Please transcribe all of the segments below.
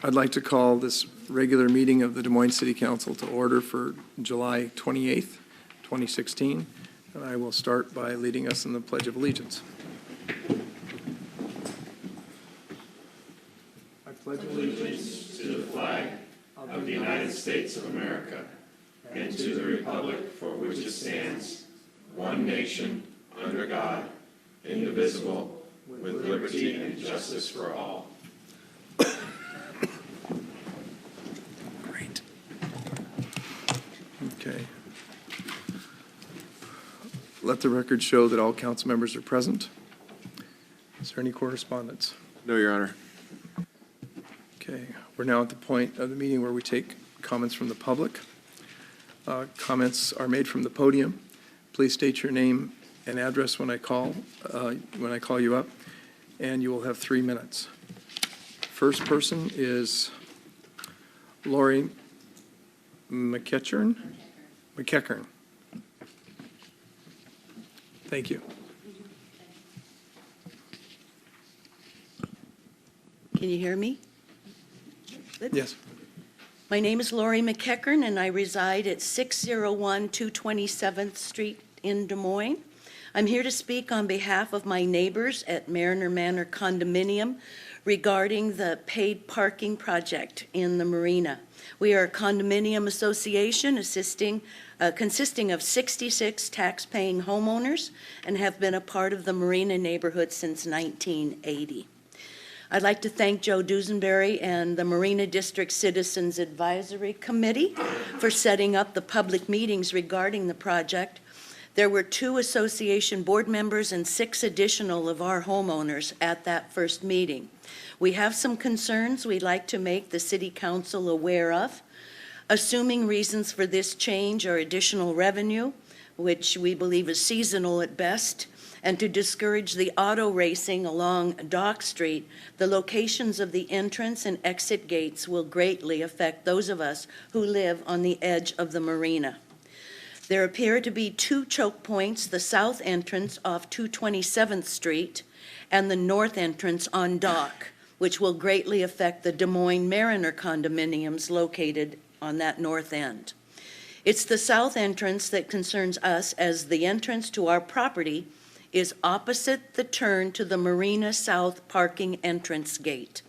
I'd like to call this regular meeting of the Des Moines City Council to order for July 28th, 2016. And I will start by leading us in the Pledge of Allegiance. I pledge allegiance to the flag of the United States of America and to the republic for which it stands, one nation, under God, indivisible, with liberty and justice for all. Great. Okay. Let the record show that all council members are present. Is there any correspondence? No, Your Honor. Okay, we're now at the point of the meeting where we take comments from the public. Comments are made from the podium. Please state your name and address when I call you up, and you will have 3 minutes. First person is Lori McEachern. Thank you. Can you hear me? Good. Yes. My name is Lori McEachern, and I reside at 601 227th Street in Des Moines. I'm here to speak on behalf of my neighbors at Mariner Manor Condominium regarding the paid parking project in the marina. We are a condominium association consisting of 66 tax-paying homeowners and have been a part of the marina neighborhood since 1980. I'd like to thank Joe Dusenberry and the Marina District Citizens Advisory Committee for setting up the public meetings regarding the project. There were 2 association board members and 6 additional of our homeowners at that first meeting. We have some concerns we'd like to make the City Council aware of. Assuming reasons for this change are additional revenue, which we believe is seasonal at best, and to discourage the auto racing along Dock Street, the locations of the entrance and exit gates will greatly affect those of us who live on the edge of the marina. There appear to be 2 choke points, the south entrance off 227th Street and the north entrance on Dock, which will greatly affect the Des Moines Mariner condominiums located on that north end. It's the south entrance that concerns us, as the entrance to our property is opposite the turn to the Marina South parking entrance gate.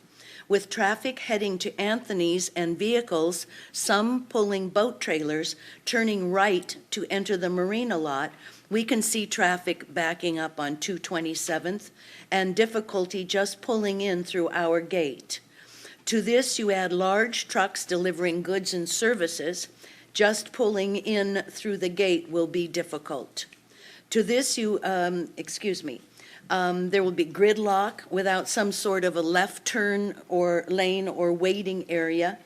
With traffic heading to Anthony's and vehicles, some pulling boat trailers, turning right to enter the marina lot, we can see traffic backing up on 227th and difficulty just pulling in through our gate. To this, you add large trucks delivering goods and services. Just pulling in through the gate will be difficult. To this, there will be gridlock without some sort of a left turn or lane or waiting area.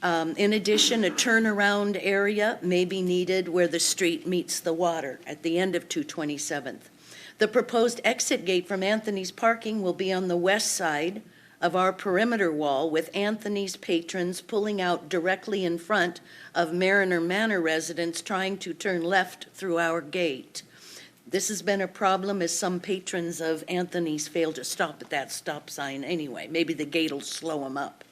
In addition, a turnaround area may be needed where the street meets the water at the end of 227th. The proposed exit gate from Anthony's parking will be on the west side of our perimeter wall, with Anthony's patrons pulling out directly in front of Mariner Manor residents trying to turn left through our gate. This has been a problem as some patrons of Anthony's fail to stop at that stop sign anyway. Maybe the gate will slow them up.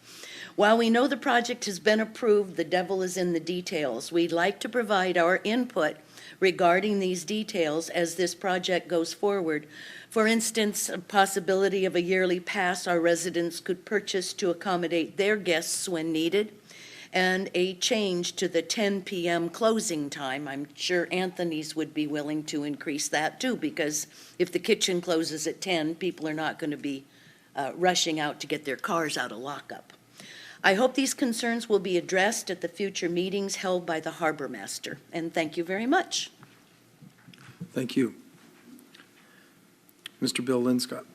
While we know the project has been approved, the devil is in the details. We'd like to provide our input regarding these details as this project goes forward. For instance, a possibility of a yearly pass our residents could purchase to accommodate their guests when needed, and a change to the 10 p.m. closing time. I'm sure Anthony's would be willing to increase that too, because if the kitchen closes at 10, people are not going to be rushing out to get their cars out of lockup. I hope these concerns will be addressed at the future meetings held by the Harbor Master, and thank you very much. Thank you. Mr. Bill Linscott.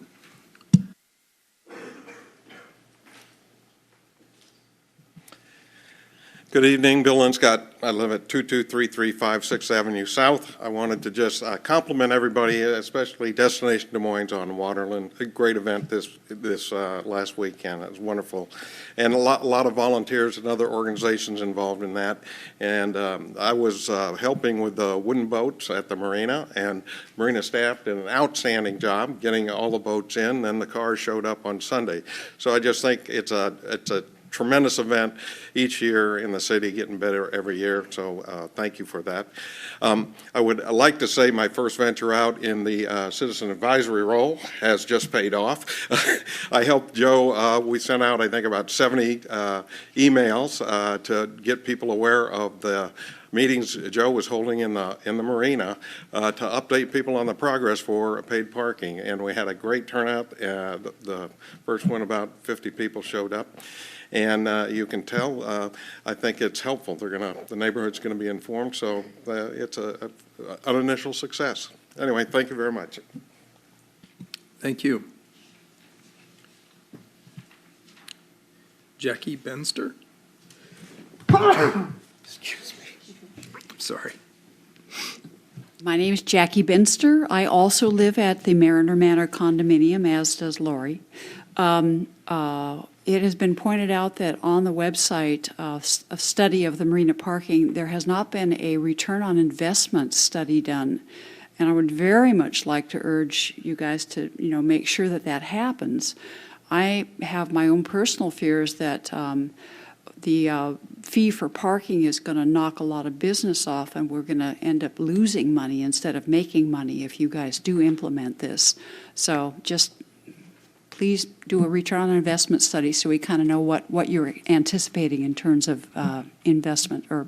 Good evening, Bill Linscott. I live at 22335 6th Avenue South. I wanted to just compliment everybody, especially Destination Des Moines on Waterland. A great event this last weekend. It was wonderful. And a lot of volunteers and other organizations involved in that. And I was helping with the wooden boats at the marina, and marina staff did an outstanding job getting all the boats in, and the cars showed up on Sunday. So I just think it's a tremendous event each year in the city, getting better every year, so thank you for that. I would like to say my first venture out in the citizen advisory role has just paid off. I helped Joe, we sent out, I think, about 70 emails to get people aware of the meetings Joe was holding in the marina to update people on the progress for paid parking, and we had a great turnout. The first one, about 50 people showed up, and you can tell. I think it's helpful. The neighborhood's gonna be informed, so it's an initial success. Anyway, thank you very much. Thank you. Jackie Benster? Excuse me. Sorry. My name is Jackie Benster. I also live at the Mariner Manor condominium, as does Lori. It has been pointed out that on the website, a study of the marina parking, there has not been a return on investment study done. And I would very much like to urge you guys to, make sure that that happens. I have my own personal fears that the fee for parking is going to knock a lot of business off, and we're going to end up losing money instead of making money if you guys do implement this. So just please do a return on investment study so we kind of know what you're anticipating in terms of investment or,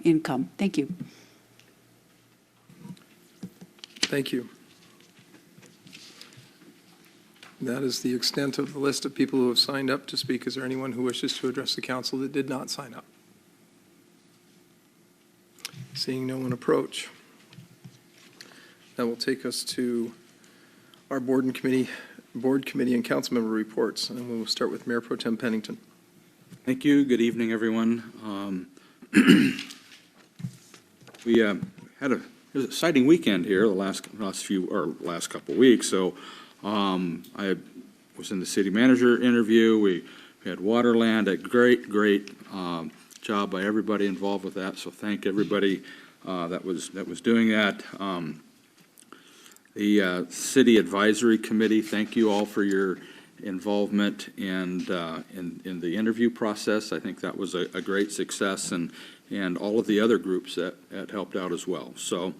income. Thank you. Thank you. That is the extent of the list of people who have signed up to speak. Is there anyone who wishes to address the council that did not sign up? Seeing no one approach. That will take us to our board committee and council member reports, and we'll start with Mayor Pro Tem Pennington. Thank you. Good evening, everyone. We had it was an exciting weekend here the last couple of weeks. So I was in the city manager interview. We had Waterland, a great job by everybody involved with that. So thank everybody that was doing that. The City Advisory Committee, thank you all for your involvement in the interview process. I think that was a great success, and all of the other groups that helped out as well. So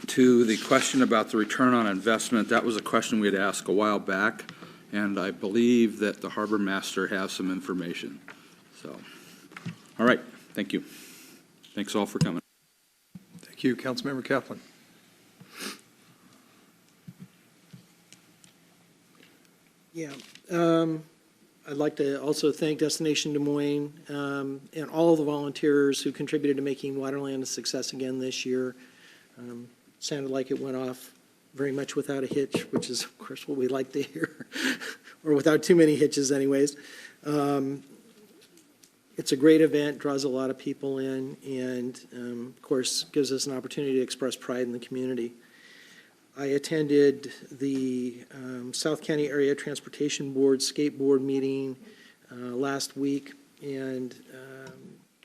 to the question about the return on investment, that was a question we had asked a while back, and I believe that the harbor master has some information. So, all right, thank you. Thanks all for coming. Thank you, Councilmember Kaplan. Yeah, I'd like to also thank Destination Des Moines and all of the volunteers who contributed to making Waterland a success again this year. Sounded like it went off very much without a hitch, which is, of course, what we like to hear, or without too many hitches anyways. It's a great event, draws a lot of people in, and, of course, gives us an opportunity to express pride in the community. I attended the South County Area Transportation Board skateboard meeting last week, and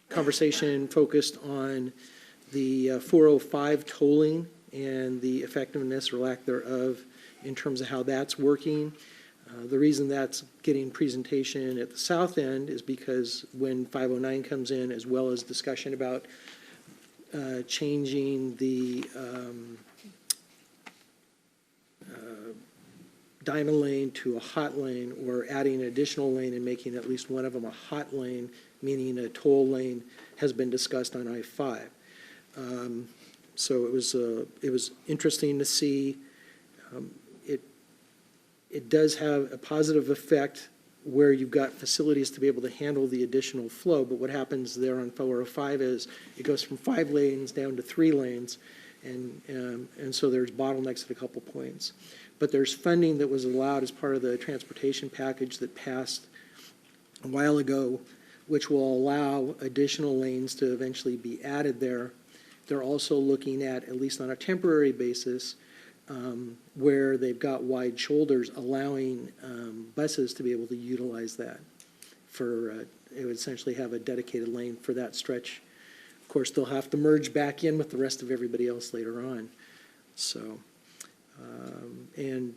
conversation focused on the 405 tolling and the effectiveness or lack thereof in terms of how that's working. The reason that's getting presentation at the south end is because when 509 comes in, as well as discussion about changing the diamond lane to a hot lane, or adding an additional lane and making at least one of them a hot lane, meaning a toll lane, has been discussed on I-5. So it was interesting to see. It does have a positive effect where you've got facilities to be able to handle the additional flow, but what happens there on 405 is it goes from 5 lanes down to 3 lanes, and so there's bottlenecks at a couple points. But there's funding that was allowed as part of the transportation package that passed a while ago, which will allow additional lanes to eventually be added there. They're also looking at least on a temporary basis, where they've got wide shoulders, allowing buses to be able to utilize that for, it would essentially have a dedicated lane for that stretch. Of course, they'll have to merge back in with the rest of everybody else later on. So And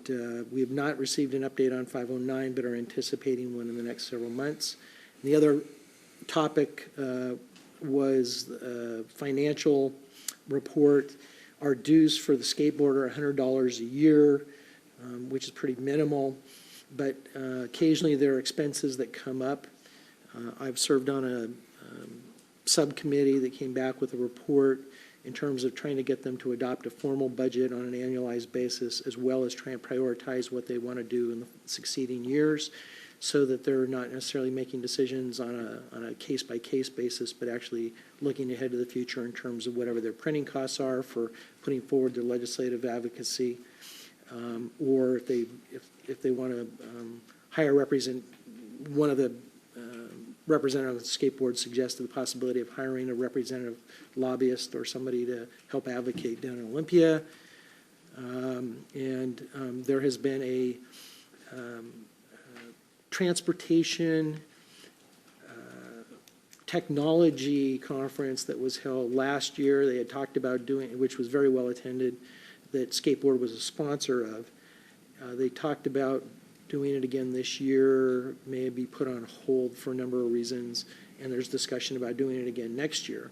we have not received an update on 509, but are anticipating one in the next several months. And the other topic was financial report. Our dues for the skateboarder are $100 a year, which is pretty minimal, but occasionally there are expenses that come up. I've served on a subcommittee that came back with a report in terms of trying to get them to adopt a formal budget on an annualized basis, as well as try and prioritize what they want to do in the succeeding years, so that they're not necessarily making decisions on a case-by-case basis, but actually looking ahead to the future in terms of whatever their printing costs are for putting forward their legislative advocacy, or if they want to hire one of the representatives of the skateboard suggested the possibility of hiring a representative lobbyist or somebody to help advocate down in Olympia. There has been a transportation technology conference that was held last year. They had talked about doing, which was very well attended, that Skateboard was a sponsor of. They talked about doing it again this year, may be put on hold for a number of reasons, and there's discussion about doing it again next year.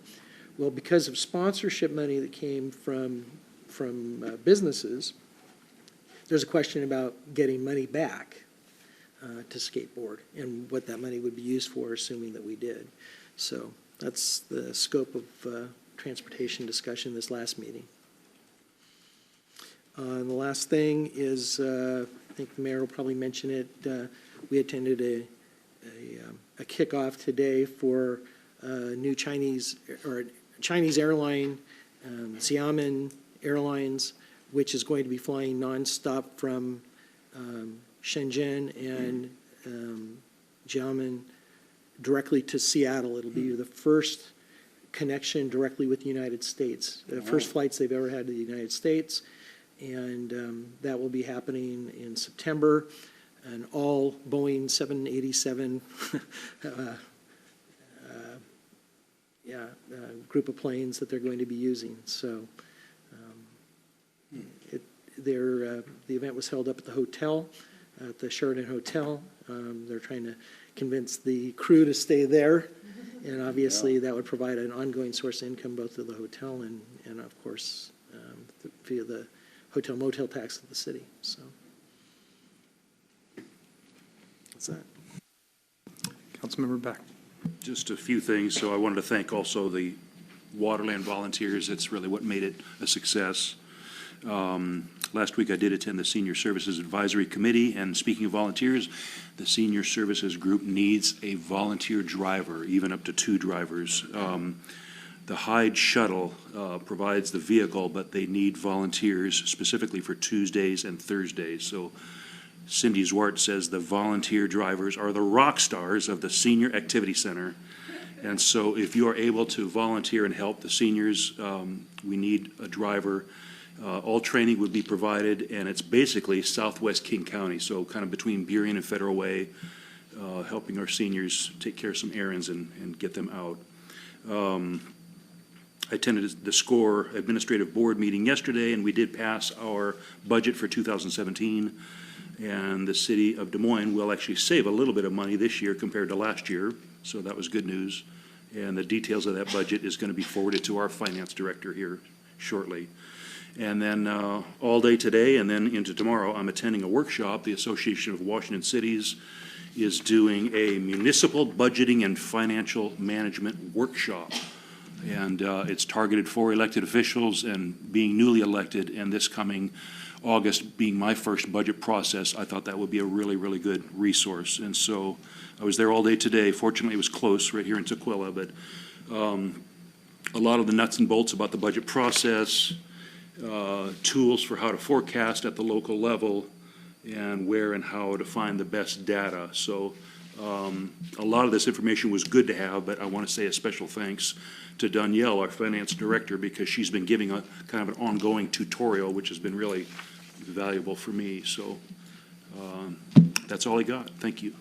Well, because of sponsorship money that came from businesses, there's a question about getting money back to Skateboard and what that money would be used for, assuming that we did. So that's the scope of transportation discussion this last meeting. And the last thing is, I think the mayor will probably mention it, we attended a kickoff today for a new Chinese airline, Xiamen Airlines, which is going to be flying nonstop from Shenzhen and Xiamen directly to Seattle. It'll be the first connection directly with the United States, the first flights they've ever had to the United States. And that will be happening in September, and all Boeing 787 group of planes that they're going to be using. So the event was held up at the hotel, at the Sheraton Hotel. They're trying to convince the crew to stay there, and obviously that would provide an ongoing source of income both to the hotel and of course, via the Hotel Motel Tax of the city. So that's that. Councilmember Beck. Just a few things. So I wanted to thank also the Waterland volunteers. It's really what made it a success. Last week I did attend the Senior Services Advisory Committee, and speaking of volunteers, the Senior Services Group needs a volunteer driver, even up to 2 drivers. The Hyde Shuttle provides the vehicle, but they need volunteers specifically for Tuesdays and Thursdays. So Cindy Zwart says the volunteer drivers are the rock stars of the Senior Activity Center. And so if you are able to volunteer and help the seniors, we need a driver. All training would be provided, and it's basically southwest King County, so kind of between Burien and Federal Way, helping our seniors take care of some errands and get them out. I attended the SCORE Administrative Board meeting yesterday, and we did pass our budget for 2017. And the city of Des Moines will actually save a little bit of money this year compared to last year, so that was good news. And the details of that budget is going to be forwarded to our finance director here shortly. And then all day today and then into tomorrow, I'm attending a workshop. The Association of Washington Cities is doing a municipal budgeting and financial management workshop. And it's targeted for elected officials and being newly elected, and this coming August being my first budget process, I thought that would be a really, really good resource. And so I was there all day today. Fortunately, it was close right here in Tukwila, but a lot of the nuts and bolts about the budget process, tools for how to forecast at the local level, and where and how to find the best data. So a lot of this information was good to have, but I want to say a special thanks to Dunyele, our finance director, because she's been giving a kind of an ongoing tutorial, which has been really valuable for me. So that's all I got. Thank you.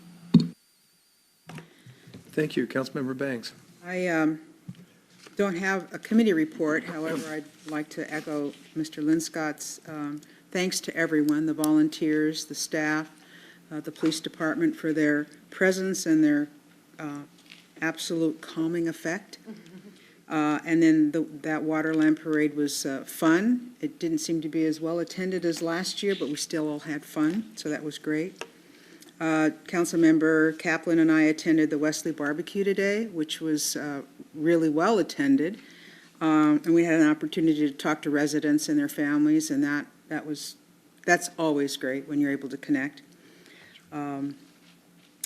Thank you. Councilmember Bangs. I don't have a committee report. However, I'd like to echo Mr. Linscott's thanks to everyone, the volunteers, the staff, the police department for their presence and their absolute calming effect. And then that Waterland Parade was fun. It didn't seem to be as well attended as last year, but we still all had fun, so that was great. Councilmember Kaplan and I attended the Wesley Barbecue today, which was really well attended. And we had an opportunity to talk to residents and their families, and that's always great when you're able to connect.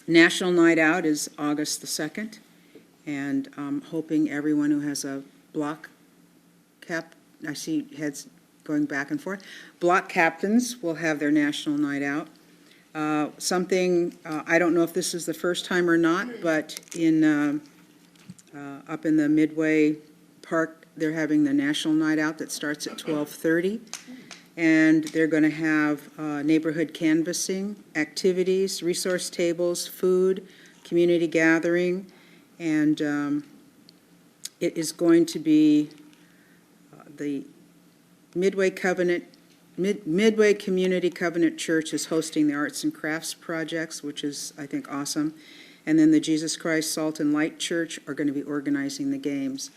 National Night Out is August the 2nd, and I'm hoping everyone who has a block cap, I see heads going back and forth, block captains will have their National Night Out. I don't know if this is the first time or not, but up in the Midway Park, they're having the National Night Out that starts at 12:30. And they're going to have neighborhood canvassing, activities, resource tables, food, community gathering, and it is going to be the Midway Community Covenant Church is hosting the Arts and Crafts projects, which is, I think, awesome. And then the Jesus Christ Salt and Light Church are going to be organizing the games.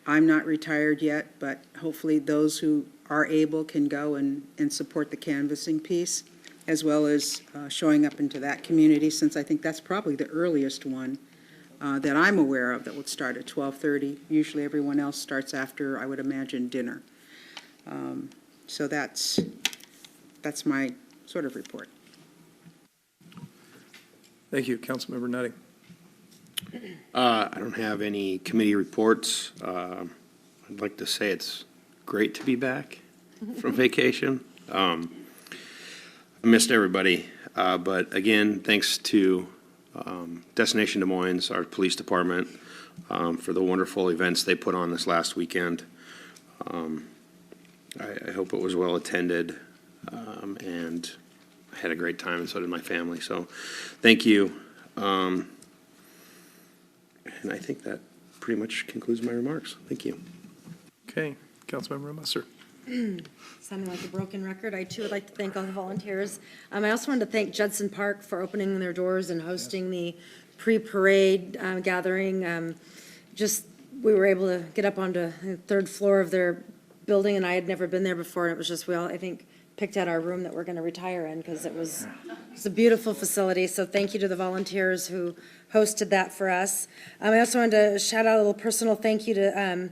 I'm not retired yet, but hopefully those who are able can go and support the canvassing piece, as well as showing up into that community, since I think that's probably the earliest one that I'm aware of that would start at 12:30. Usually everyone else starts after, I would imagine, dinner. So that's my sort of report. Thank you, Councilmember Nutting. I don't have any committee reports. I'd like to say it's great to be back from vacation. I missed everybody, but again, thanks to Destination Des Moines, our police department, for the wonderful events they put on this last weekend. I hope it was well attended, and I had a great time, and so did my family. So, thank you. And I think that pretty much concludes my remarks. Thank you. Okay, Councilmember Musser. Sounding like a broken record, I too would like to thank all the volunteers. I also wanted to thank Judson Park for opening their doors and hosting the pre-parade gathering. We were able to get up onto the third floor of their building, and I had never been there before, and it was just, we all, I think, picked out our room that we're going to retire in, because it's a beautiful facility. So thank you to the volunteers who hosted that for us. I also wanted to shout out a little personal thank you to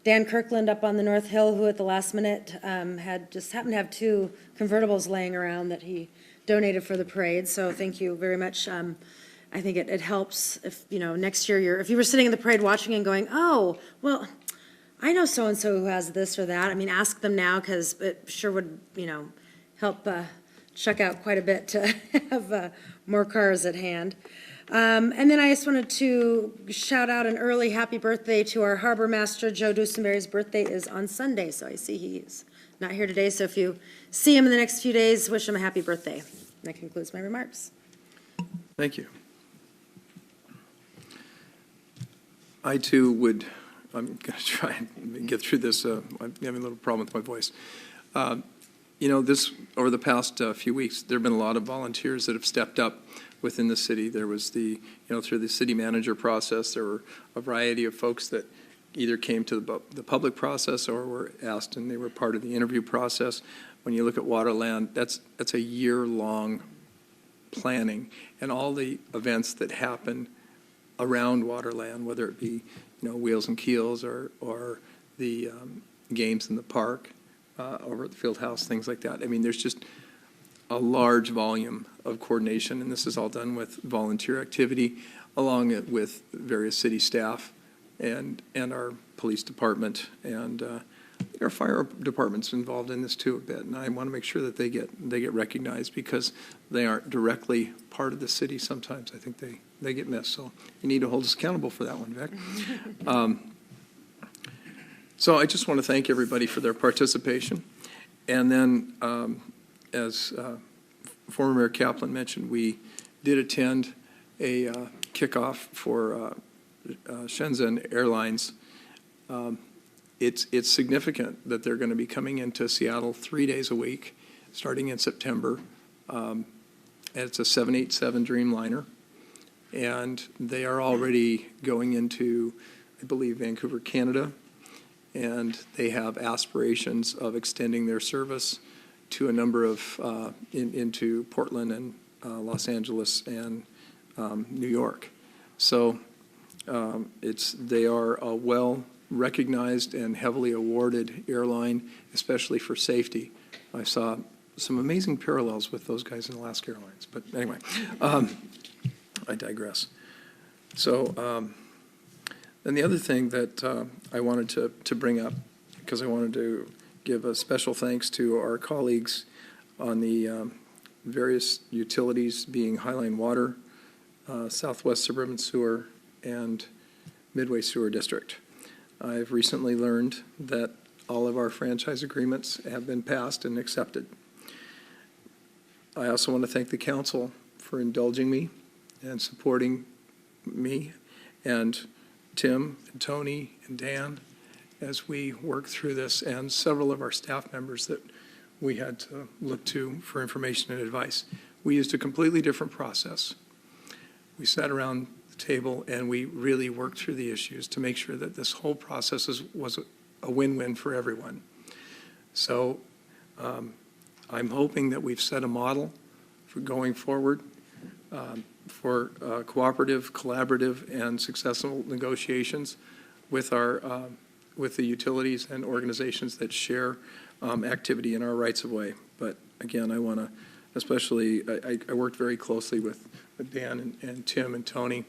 Dan Kirkland up on the North Hill, who at the last minute happened to have 2 convertibles laying around that he donated for the parade. So thank you very much. I think it helps if, next year if you were sitting in the parade watching and going, oh, well, I know so-and-so who has this or that. I mean, ask them now, because it sure would, help chuck out quite a bit to have more cars at hand. And then I just wanted to shout out an early happy birthday to our harbor master. Joe Dusenberry's birthday is on Sunday, so I see he's not here today. So if you see him in the next few days, wish him a happy birthday. And that concludes my remarks. Thank you. I too would, I'm going to try and get through this. I'm having a little problem with my voice. Over the past few weeks, there have been a lot of volunteers that have stepped up within the city. There was through the city manager process, there were a variety of folks that either came to the public process or were asked and they were part of the interview process. When you look at Waterland, that's a year-long planning, and all the events that happen around Waterland, whether it be Wheels and Keels or the games in the park, over at the field house, things like that. I mean, there's just a large volume of coordination, and this is all done with volunteer activity, along with various city staff and our police department, and our fire department's involved in this too a bit. And I want to make sure that they get recognized, because they aren't directly part of the city. Sometimes I think they get missed. So you need to hold us accountable for that one, Vic. So I just want to thank everybody for their participation. And then, as former Mayor Kaplan mentioned, we did attend a kickoff for Shenzhen Airlines. It's significant that they're going to be coming into Seattle 3 days a week. starting in September. It's a 787 Dreamliner, and they are already going into, I believe, Vancouver, Canada, and they have aspirations of extending their service to a number of, into Portland and Los Angeles and New York. So they are a well-recognized and heavily awarded airline, especially for safety. I saw some amazing parallels with those guys in Alaska Airlines, but anyway, I digress. So, and the other thing that I wanted to bring up, because I wanted to give a special thanks to our colleagues on the various utilities, being Highline Water, Southwest Suburban Sewer, and Midway Sewer District. I've recently learned that all of our franchise agreements have been passed and accepted. I also want to thank the council for indulging me and supporting me, and Tim and Tony and Dan as we work through this, and several of our staff members that we had to look to for information and advice. We used a completely different process. We sat around the table and we really worked through the issues to make sure that this whole process was a win-win for everyone. So I'm hoping that we've set a model for going forward for cooperative, collaborative, and successful negotiations with with the utilities and organizations that share activity in our rights of way. But again, I want to especially, I worked very closely with Dan and Tim and Tony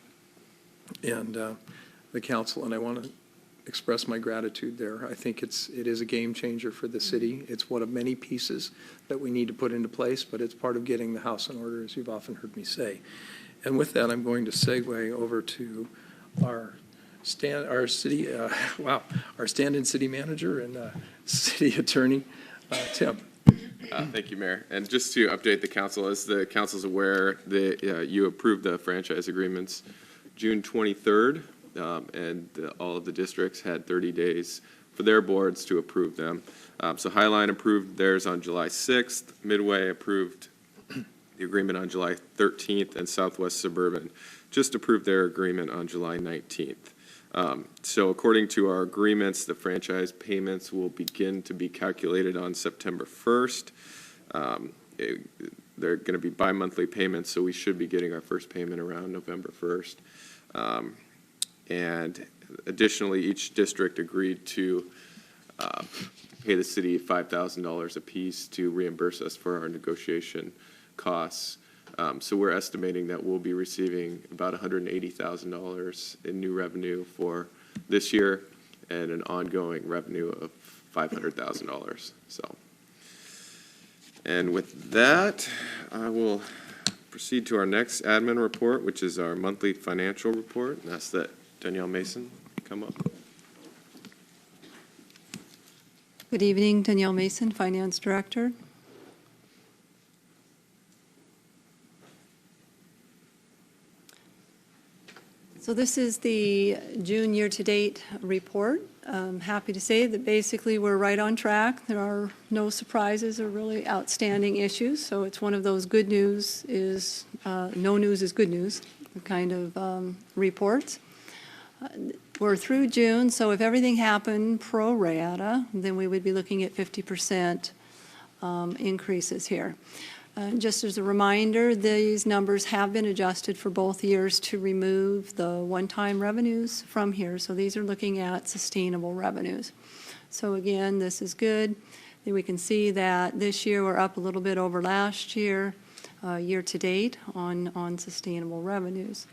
and the council, and I want to express my gratitude there. I think it is a game changer for the city. It's one of many pieces that we need to put into place, but it's part of getting the house in order, as you've often heard me say. And with that, I'm going to segue over to our stand-in city manager and city attorney, Tim. Thank you, Mayor. And just to update the council, as the council's aware, you approved the franchise agreements June 23rd, and all of the districts had 30 days for their boards to approve them. So Highline approved theirs on July 6th, Midway approved the agreement on July 13th, and Southwest Suburban just approved their agreement on July 19th. So according to our agreements, the franchise payments will begin to be calculated on September 1st. They're going to be bi-monthly payments, so we should be getting our first payment around November 1st. And additionally, each district agreed to pay the city $5,000 apiece to reimburse us for our negotiation costs. So we're estimating that we'll be receiving about $180,000 in new revenue for this year and an ongoing revenue of $500,000. So, and with that, I will proceed to our next admin report, which is our monthly financial report, and ask that Dunyele Mason come up. Good evening, Dunyele Mason, Finance Director. So this is the June year-to-date report. I'm happy to say that basically we're right on track. There are no surprises or really outstanding issues. So it's one of those good news is, no news is good news kind of reports. We're through June, so if everything happened pro rata, then we would be looking at 50% increases here. Just as a reminder, these numbers have been adjusted for both years to remove the one-time revenues from here. So these are looking at sustainable revenues. So again, this is good. Then we can see that this year we're up a little bit over last year, year-to-date on sustainable revenues.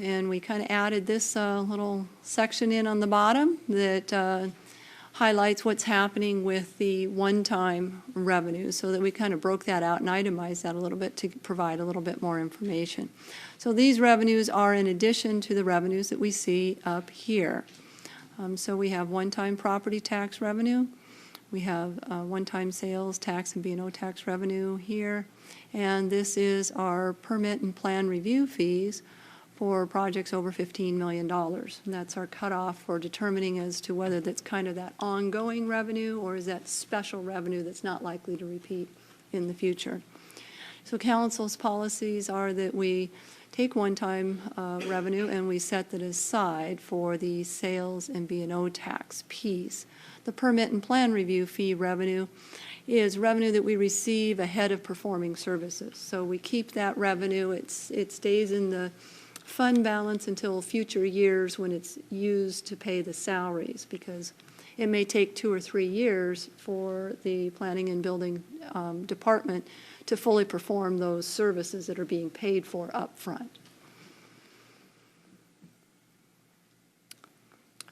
And we kind of added this little section in on the bottom that highlights what's happening with the one-time revenue, so that we kind of broke that out and itemized that a little bit to provide a little bit more information. So these revenues are in addition to the revenues that we see up here. So we have one-time property tax revenue, we have one-time sales tax and B&O tax revenue here, and this is our permit and plan review fees for projects over $15 million. And that's our cutoff for determining as to whether that's kind of that ongoing revenue or is that special revenue that's not likely to repeat in the future. So council's policies are that we take one-time revenue and we set that aside for the sales and B&O tax piece. The permit and plan review fee revenue is revenue that we receive ahead of performing services. So we keep that revenue. It stays in the fund balance until future years when it's used to pay the salaries, because it may take 2 or 3 years for the planning and building department to fully perform those services that are being paid for up front.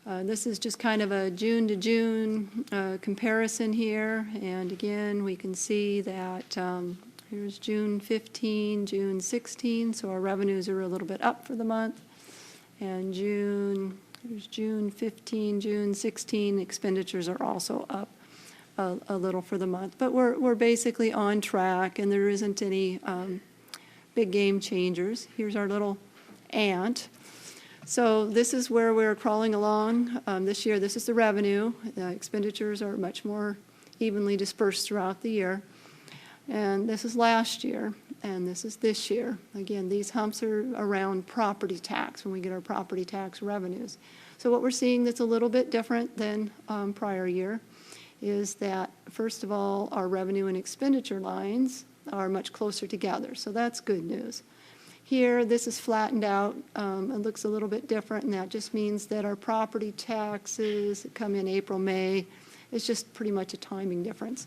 This is just kind of a June to June comparison here. And again, we can see that here's June 15, June 16. So our revenues are a little bit up for the month. And here's June 15, June 16. Expenditures are also up a little for the month. But we're basically on track, and there isn't any big game changers. Here's our little ant. So this is where we're crawling along this year. This is the revenue. Expenditures are much more evenly dispersed throughout the year. And this is last year, and this is this year. Again, these humps are around property tax, when we get our property tax revenues. So what we're seeing that's a little bit different than prior year is that, first of all, our revenue and expenditure lines are much closer together. So that's good news. Here, this is flattened out. It looks a little bit different, and that just means that our property taxes that come in April, May, it's just pretty much a timing difference.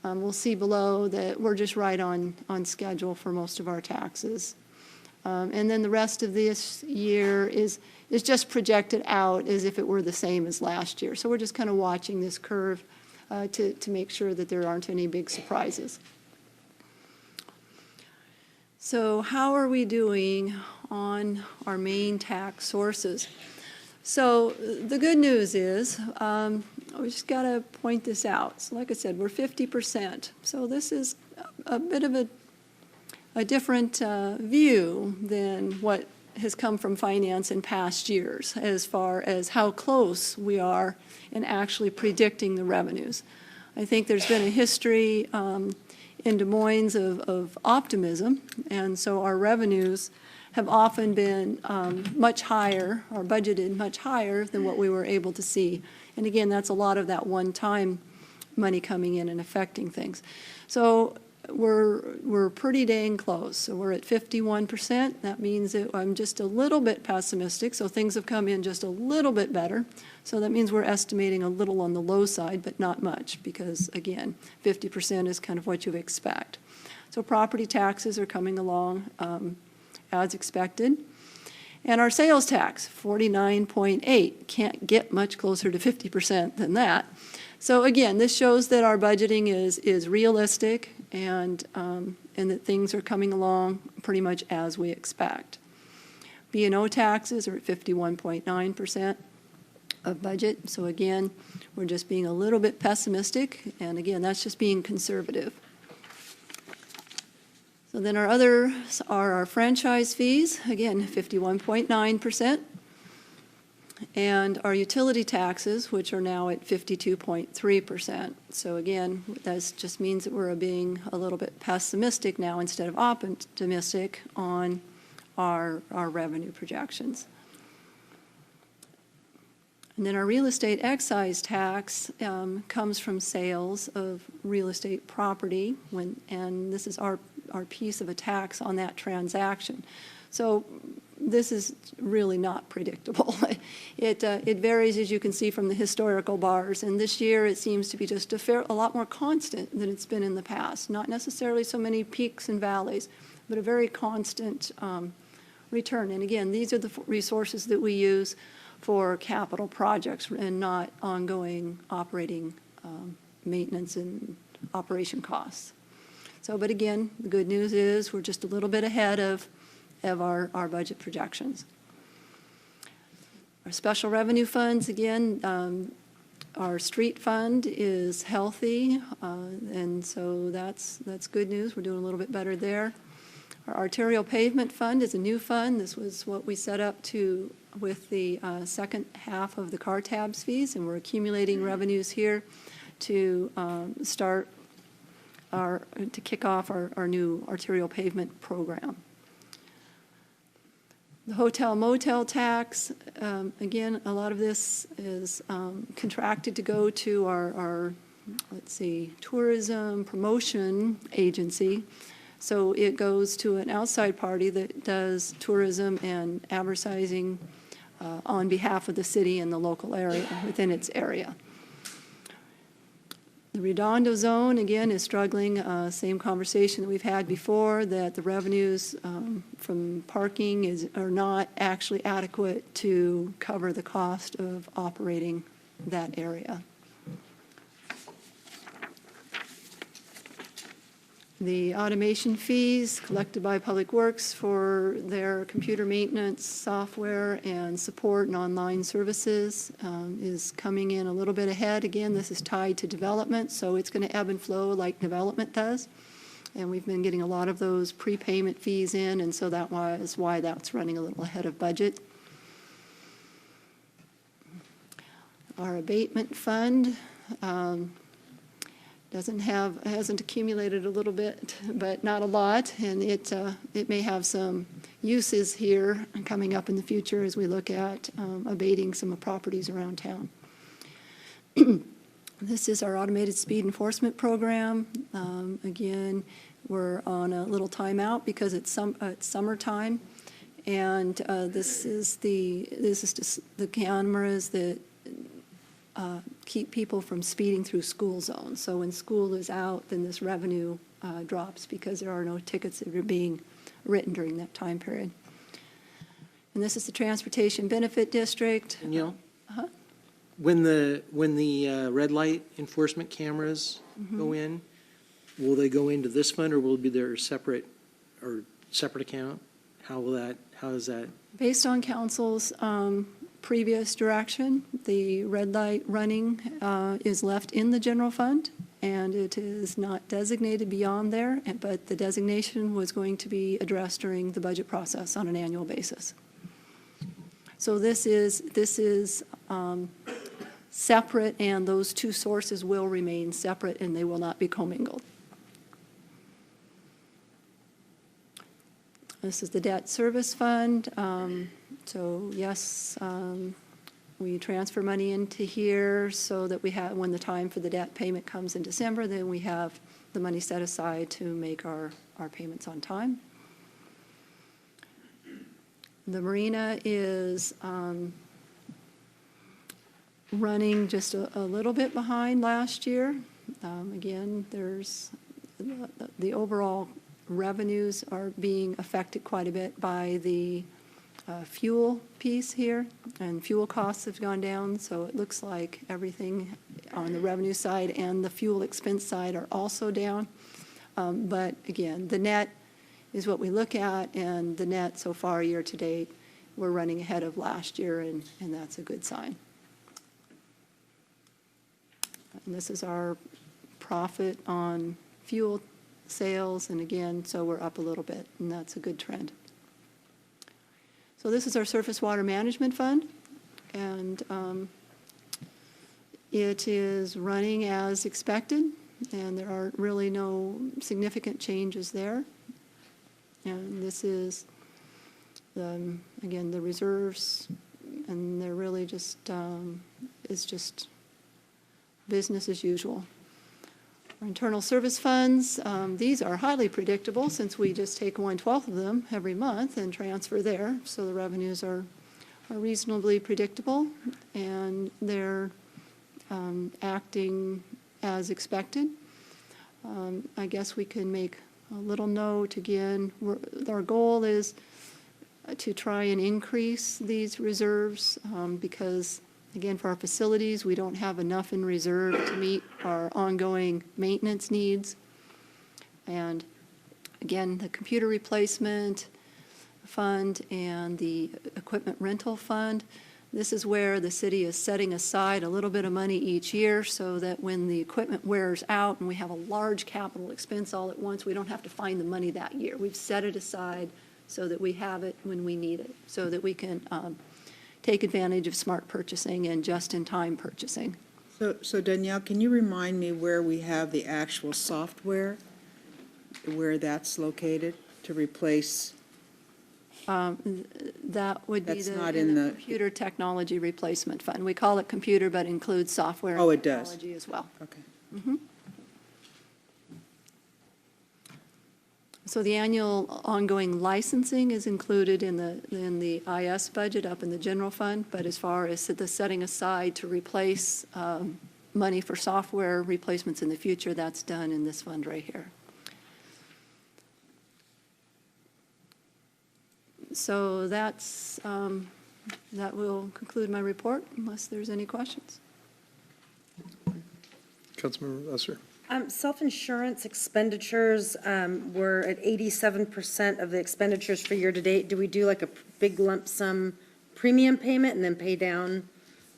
We'll see below that we're just right on schedule for most of our taxes. And then the rest of this year is just projected out as if it were the same as last year. So we're just kind of watching this curve to make sure that there aren't any big surprises. So how are we doing on our main tax sources? So the good news is, we just got to point this out. So like I said, we're 50%. So this is a bit of a different view than what has come from finance in past years as far as how close we are in actually predicting the revenues. I think there's been a history in Des Moines of optimism, and so our revenues have often been much higher, or budgeted much higher than what we were able to see. And again, that's a lot of that one-time money coming in and affecting things. So we're pretty dang close. So we're at 51%. That means that I'm just a little bit pessimistic, so things have come in just a little bit better. So that means we're estimating a little on the low side, but not much, because again, 50% is kind of what you expect. So property taxes are coming along as expected. And our sales tax, 49.8, can't get much closer to 50% than that. So again, this shows that our budgeting is realistic and that things are coming along pretty much as we expect. B&O taxes are at 51.9% of budget. So again, we're just being a little bit pessimistic, and again, that's just being conservative. So then our others are our franchise fees, again, 51.9%. And our utility taxes, which are now at 52.3%. So again, that just means that we're being a little bit pessimistic now instead of optimistic on our revenue projections. And then our real estate excise tax comes from sales of real estate property, and this is our piece of a tax on that transaction. So this is really not predictable. It varies, as you can see from the historical bars, and this year it seems to be just a lot more constant than it's been in the past. Not necessarily so many peaks and valleys, but a very constant return. And again, these are the resources that we use for capital projects and not ongoing operating maintenance and operation costs. So, but again, the good news is we're just a little bit ahead of our budget projections. Our special revenue funds, again, our street fund is healthy, and so that's good news. We're doing a little bit better there. Our Arterial Pavement Fund is a new fund. This was what we set up with the second half of the car tabs fees, and we're accumulating revenues here to kick off our new arterial pavement program. The Hotel Motel Tax, again, a lot of this is contracted to go to our tourism promotion agency. So it goes to an outside party that does tourism and advertising on behalf of the city and the local area, within its area. The Redondo Zone, again, is struggling. Same conversation that we've had before, that the revenues from parking are not actually adequate to cover the cost of operating that area. The automation fees collected by Public Works for their computer maintenance, software, and support and online services is coming in a little bit ahead. Again, this is tied to development, so it's going to ebb and flow like development does. And we've been getting a lot of those prepayment fees in, and so that is why that's running a little ahead of budget. Our abatement fund hasn't accumulated a little bit, but not a lot, and it may have some uses here coming up in the future as we look at abating some properties around town. This is our automated speed enforcement program. Again, we're on a little timeout because it's summertime, and this is just the cameras that keep people from speeding through school zones. So when school is out, then this revenue drops because there are no tickets that are being written during that time period. And this is the Transportation Benefit District. Danielle? When the red light enforcement cameras go in, will they go into this fund, or will it be their separate account? How is that? Based on council's previous direction, the red light running is left in the general fund, and it is not designated beyond there, but the designation was going to be addressed during the budget process on an annual basis. So this is separate, and those two sources will remain separate, and they will not be commingled. This is the debt service fund. So yes, we transfer money into here so that we have, when the time for the debt payment comes in December, then we have the money set aside to make our payments on time. The marina is running just a little bit behind last year. Again, there's the overall revenues are being affected quite a bit by the fuel piece here, and fuel costs have gone down, so it looks like everything on the revenue side and the fuel expense side are also down. But again, the net is what we look at, and the net so far year to date, we're running ahead of last year, and that's a good sign. And this is our profit on fuel sales, and again, so we're up a little bit, and that's a good trend. So this is our surface water management fund, and it is running as expected, and there are really no significant changes there. And this is, again, the reserves, and they're really just, it's just business as usual. Our internal service funds, these are highly predictable since we just take 1/12 of them every month and transfer there. So the revenues are reasonably predictable, and they're acting as expected. I guess we can make a little note again. Our goal is to try and increase these reserves because, again, for our facilities, we don't have enough in reserve to meet our ongoing maintenance needs. And again, the computer replacement fund and the equipment rental fund, This is where the city is setting aside a little bit of money each year so that when the equipment wears out and we have a large capital expense all at once, we don't have to find the money that year. We've set it aside so that we have it when we need it, so that we can take advantage of smart purchasing and just-in-time purchasing. So Dunyele, can you remind me where we have the actual software, where that's located to replace? That would be That's the not in in the the- Computer Technology Replacement Fund. We call it computer, but includes software Oh, and it does. technology as well. Okay. So the annual ongoing licensing is included in the IS budget up in the general fund, but as far as the setting aside to replace money for software replacements in the future, that's done in this fund right here. So that's, that will conclude my report unless there's any questions. Councilmember Lesser. Self-insurance expenditures, we're at 87% of the expenditures for year-to-date. Do we do like a big lump sum premium payment and then pay down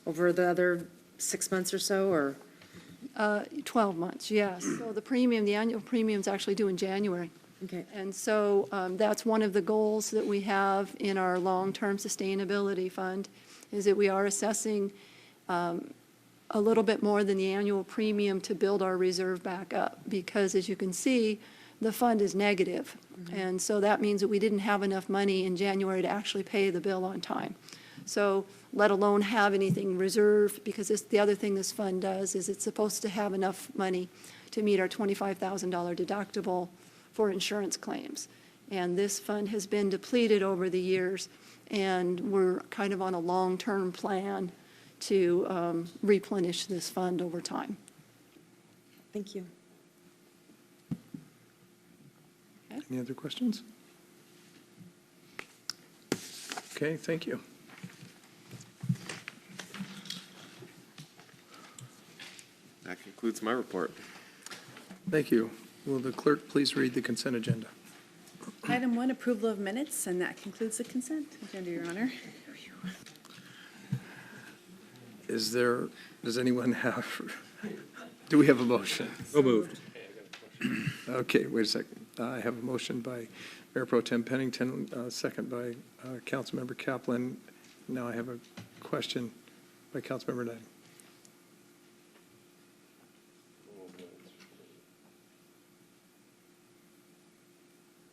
over the other 6 months or so, or? 12 months, yes. So the premium, the annual premium's actually due in January. Okay. And so that's one of the goals that we have in our long-term sustainability fund, is that we are assessing a little bit more than the annual premium to build our reserve back up. Because as you can see, the fund is negative. And so that means that we didn't have enough money in January to actually pay the bill on time. So let alone have anything reserved, because the other thing this fund does is it's supposed to have enough money to meet our $25,000 deductible for insurance claims. And this fund has been depleted over the years, and we're kind of on a long-term plan to replenish this fund over time. Thank you. Any other questions? Okay, thank you. That concludes my report. Thank you. Will the clerk please read the consent agenda? Item 1, approval of minutes, and that concludes the consent agenda, Your Honor. Does anyone have, do we have a motion? So moved. Okay, wait a second. I have a motion by Mayor Pro Tem Pennington, second by Councilmember Kaplan. Now I have a question by Councilmember Knight.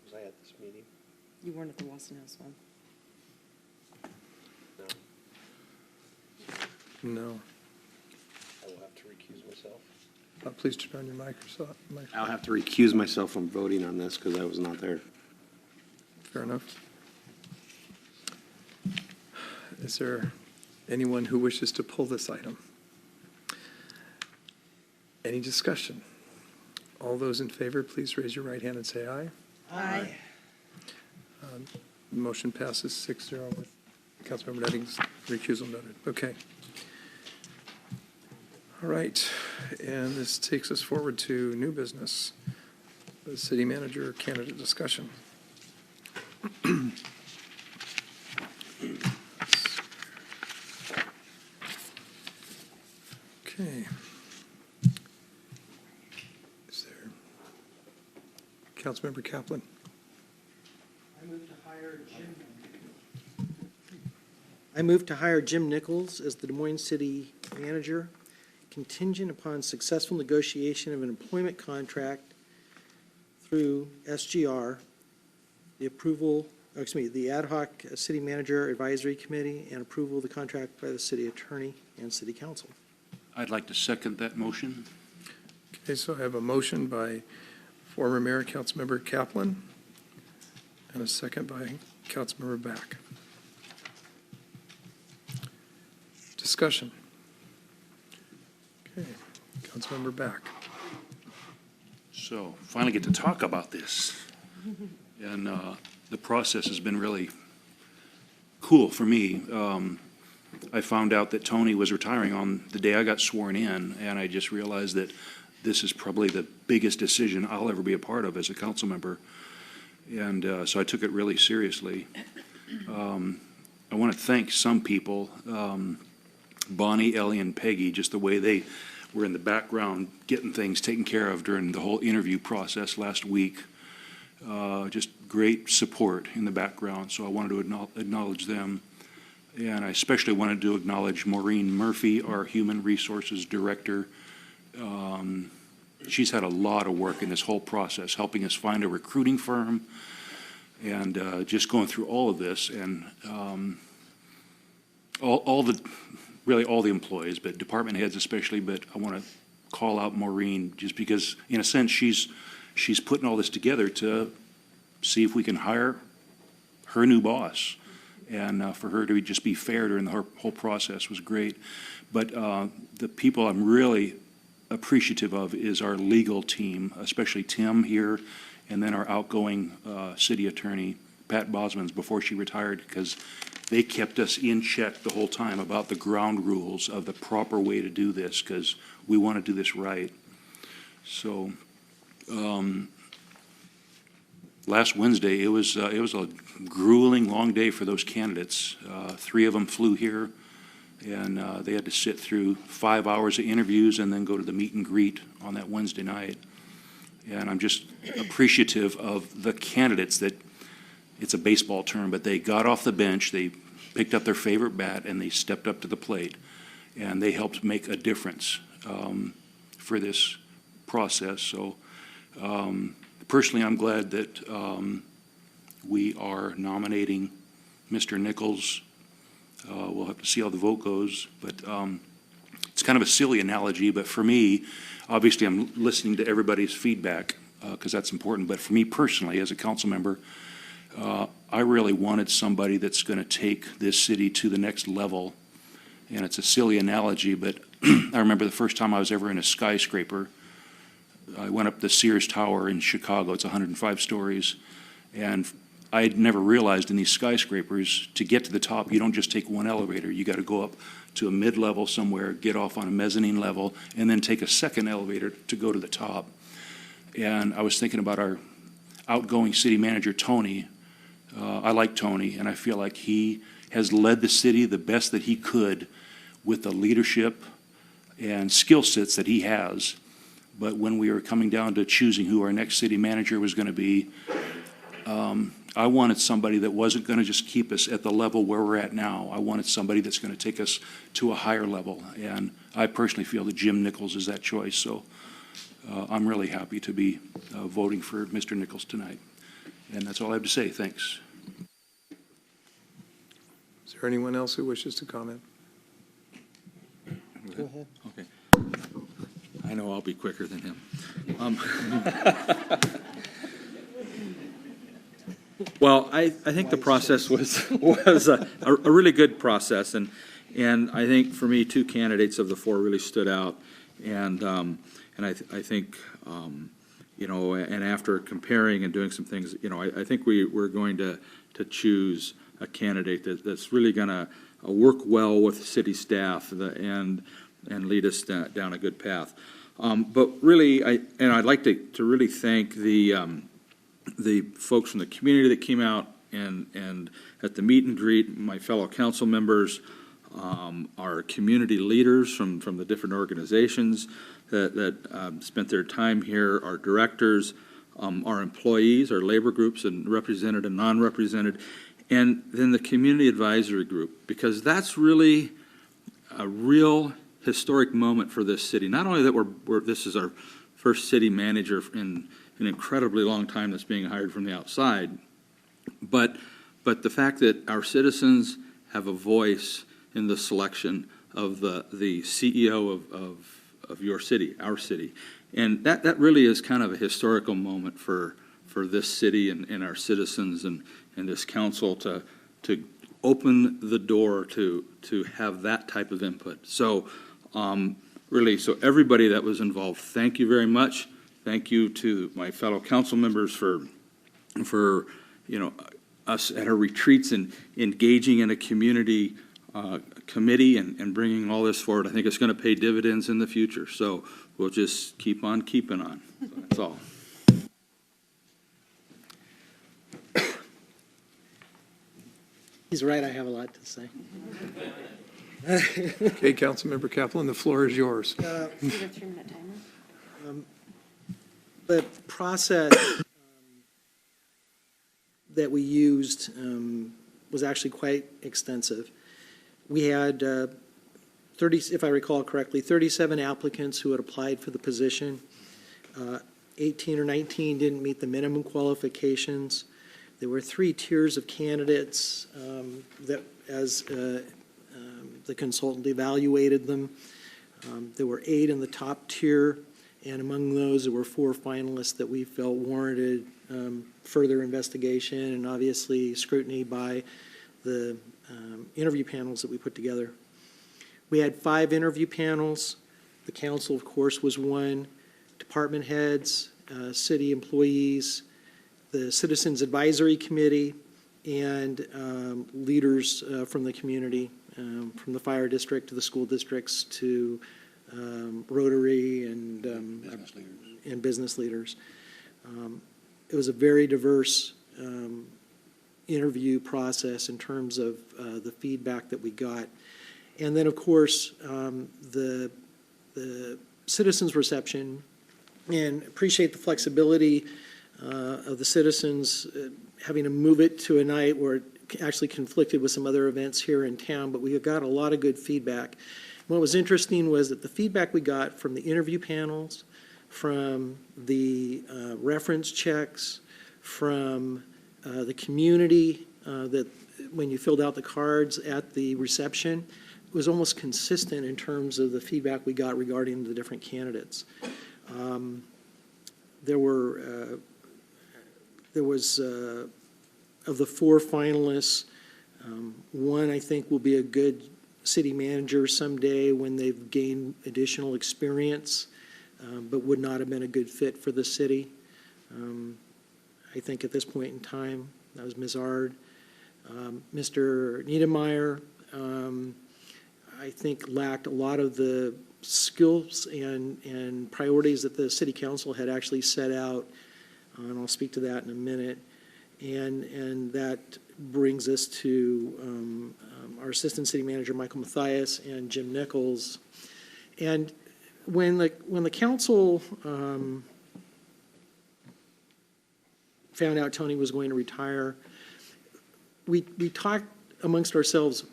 Was I at this meeting? You weren't at the Wasson House one. No. I will have to recuse myself. Please turn on your microphone. I'll have to recuse myself from voting on this because I was not there. Fair enough. Is there anyone who wishes to pull this item? Any discussion? All those in favor, please raise your right hand and say aye. Aye. Motion passes 6-0 with Councilmember Netting's recusal noted. Okay. All right, and this takes us forward to new business, the city manager candidate discussion. Okay. Is there, Councilmember Kaplan? I move to hire Jim Nichols as the Des Moines City Manager, contingent upon successful negotiation of an employment contract through SGR, the approval, the Ad hoc City Manager Advisory Committee, and approval of the contract by the city attorney and city council. I'd like to second that motion. Okay, so I have a motion by former Mayor Councilmember Kaplan and a second by Councilmember Back. Discussion. Okay, Councilmember Back. So finally get to talk about this. And the process has been really cool for me. I found out that Tony was retiring on the day I got sworn in, and I just realized that this is probably the biggest decision I'll ever be a part of as a council member. And so I took it really seriously. I want to thank some people, Bonnie, Ellie, and Peggy, just the way they were in the background getting things taken care of during the whole interview process last week. Just great support in the background, so I wanted to acknowledge them. And I especially wanted to acknowledge Maureen Murphy, our Human Resources Director. She's had a lot of work in this whole process, helping us find a recruiting firm, and just going through all of this, and all the employees, but department heads especially. But I want to call out Maureen, just because, in a sense, she's putting all this together to see if we can hire her new boss, and for her to just be fair during the whole process was great. But the people I'm really appreciative of is our legal team, especially Tim here, and then our outgoing city attorney, Pat Bosmans, before she retired, because they kept us in check the whole time about the ground rules of the proper way to do this, because we want to do this right. So last Wednesday, it was a grueling, long day for those candidates. 3 of them flew here, and they had to sit through 5 hours of interviews and then go to the meet and greet on that Wednesday night. And I'm just appreciative of the candidates that, it's a baseball term, but they got off the bench, they picked up their favorite bat, and they stepped up to the plate. And they helped make a difference for this process. So personally, I'm glad that we are nominating Mr. Nichols. We'll have to see how the vote goes, but it's kind of a silly analogy, but for me, obviously I'm listening to everybody's feedback because that's important, but for me personally, as a council member, I really wanted somebody that's going to take this city to the next level. And it's a silly analogy, but I remember the first time I was ever in a skyscraper. I went up the Sears Tower in Chicago. It's 105 stories. And I had never realized in these skyscrapers, to get to the top, you don't just take one elevator. You got to go up to a mid-level somewhere, get off on a mezzanine level, and then take a second elevator to go to the top. And I was thinking about our outgoing city manager, Tony. I like Tony, and I feel like he has led the city the best that he could with the leadership and skill sets that he has. But when we were coming down to choosing who our next city manager was going to be, I wanted somebody that wasn't going to just keep us at the level where we're at now. I wanted somebody that's going to take us to a higher level. And I personally feel that Jim Nichols is that choice. So I'm really happy to be voting for Mr. Nichols tonight. And that's all I have to say. Thanks. Is there anyone else who wishes to comment? Go ahead. Okay. I know I'll be quicker than him. Well, I think the process was a really good process, and I think for me, 2 candidates of the 4 really stood out, and I think you know, and after comparing and doing some things, you know, I think we're going to choose a candidate that's really going to work well with city staff and lead us down a good path. But really, I'd like to really thank the folks from the community that came out and at the meet and greet, my fellow council members, our community leaders from the different organizations that spent their time here, our directors, our employees, our labor groups, and represented and non-represented, and then the community advisory group, because that's really a real historic moment for this city. Not only that this is our first city manager in an incredibly long time that's being hired from the outside, but the fact that our citizens have a voice in the selection of the CEO of your city, our city. And that really is kind of a historical moment for this city and our citizens and this council to open the door to have that type of input. So really, so everybody that was involved, thank you very much. Thank you to my fellow council members for you know, us at our retreats and engaging in a community committee and bringing all this forward. I think it's going to pay dividends in the future. So we'll just keep on keeping on. So that's all. He's right, I have a lot to say. Okay, Councilmember Kaplan, the floor is yours. The process that we used was actually quite extensive. We had 30, if I recall correctly, 37 applicants who had applied for the position. 18 or 19 didn't meet the minimum qualifications. There were 3 tiers of candidates that, as the consultant evaluated them. There were 8 in the top tier, and among those, there were 4 finalists that we felt warranted further investigation and obviously scrutiny by the interview panels that we put together. We had 5 interview panels. The council, of course, was one. Department heads, city employees, the Citizens Advisory Committee, and leaders from the community, from the fire district to the school districts to Rotary and business leaders. It was a very diverse interview process in terms of the feedback that we got. And then, of course, the citizens' reception, and appreciate the flexibility of the citizens having to move it to a night where it actually conflicted with some other events here in town, but we got a lot of good feedback. What was interesting was that the feedback we got from the interview panels, from the reference checks, from the community, that when you filled out the cards at the reception, was almost consistent in terms of the feedback we got regarding the different candidates. There was, of the 4 finalists, one I think will be a good city manager someday when they've gained additional experience, but would not have been a good fit for the city. I think at this point in time, that was Ms. Ard. Mr. Niedermeyer, I think lacked a lot of the skills and priorities that the city council had actually set out, and I'll speak to that in a minute. And that brings us to our assistant city manager, Michael Mathias, and Jim Nichols. And when the council found out Tony was going to retire, we talked amongst ourselves,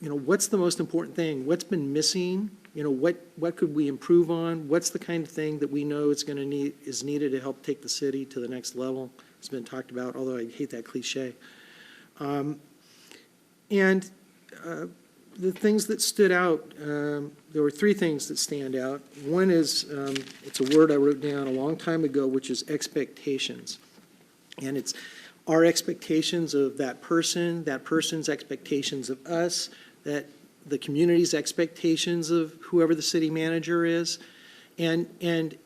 what's the most important thing? What's been missing? What could we improve on? What's the kind of thing that we know is needed to help take the city to the next level? It's been talked about, although I hate that cliche. And the things that stood out, there were 3 things that stand out. One is, it's a word I wrote down a long time ago, which is expectations. And it's our expectations of that person, that person's expectations of us, that the community's expectations of whoever the city manager is, and